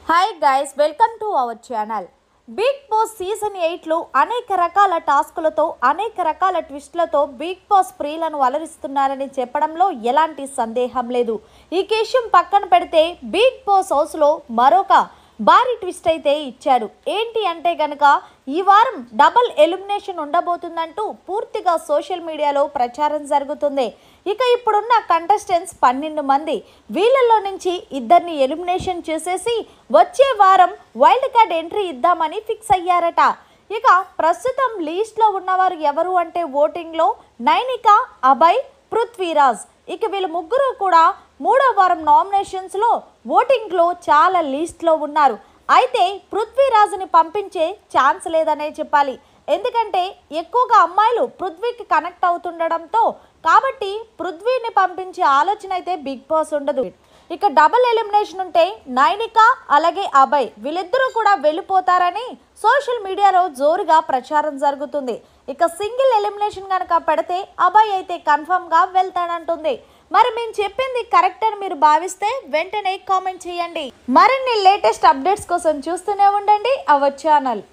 Hi guys, welcome to our channel. Bigg Boss season 8లో అనేక రకాల టాస్కులతో అనేక రకాల ట్విస్ట్లతో బిగ్ బాస్ ప్రియులను అలరిస్తున్నారని చెప్పడంలో ఎలాంటి సందేహం లేదు. ఈ విషయం పక్కన పెడితే బిగ్ బాస్ హౌస్లో మరొక భారీ ట్విస్ట్ అయితే ఇచ్చాడు. ఏంటి అంటే గనక ఈ వారం డబుల్ ఎలిమినేషన్ ఉండబోతుందంటూ పూర్తిగా సోషల్ మీడియాలో ప్రచారం జరుగుతుంది. ఇక ఇప్పుడున్న కంటెస్టెంట్స్ 12 మంది. వీళ్ళల్లో నుంచి ఇద్దరిని ఎలిమినేషన్ చేసేసి వచ్చే వారం వైల్డ్ కార్డ్ ఎంట్రీ ఇద్దామని ఫిక్స్ అయ్యారట. ఇక ప్రస్తుతం లీస్ట్లో ఉన్నవారు ఎవరు అంటే ఓటింగ్లో నైనిక, అభయ్, పృథ్వీరాజ్. ఇక వీళ్ళు ముగ్గురు కూడా 3వ వారం నామినేషన్స్లో ఓటింగ్లో చాలా లీస్ట్లో ఉన్నారు. అయితే పృథ్వీరాజ్ని పంపించే ఛాన్స్ లేదనే చెప్పాలి. ఎందుకంటే ఎక్కువగా అమ్మాయిలు పృథ్వీకి కనెక్ట్ అవుతుండడంతో కాబట్టి పృథ్వీని పంపించే ఆలోచన అయితే బిగ్ బాస్ ఉండదు. ఇక డబుల్ ఎలిమినేషన్ ఉంటే నైనిక అలాగే అభయ్ వీళ్ళిద్దరూ కూడా వెళ్ళిపోతారని సోషల్ మీడియాలో జోరుగా ప్రచారం జరుగుతుంది. ఇక సింగిల్ ఎలిమినేషన్ కనుక పెడితే అభయ్ అయితే కన్ఫర్మ్గా వెళ్తాడంటుంది. మరి మేము చెప్పింది కరెక్ట్ అని మీరు భావిస్తే వెంటనే కామెంట్ చేయండి. మరిన్ని లేటెస్ట్ అప్డేట్స్ కోసం చూస్తూనే ఉండండి అవర్ ఛానల్.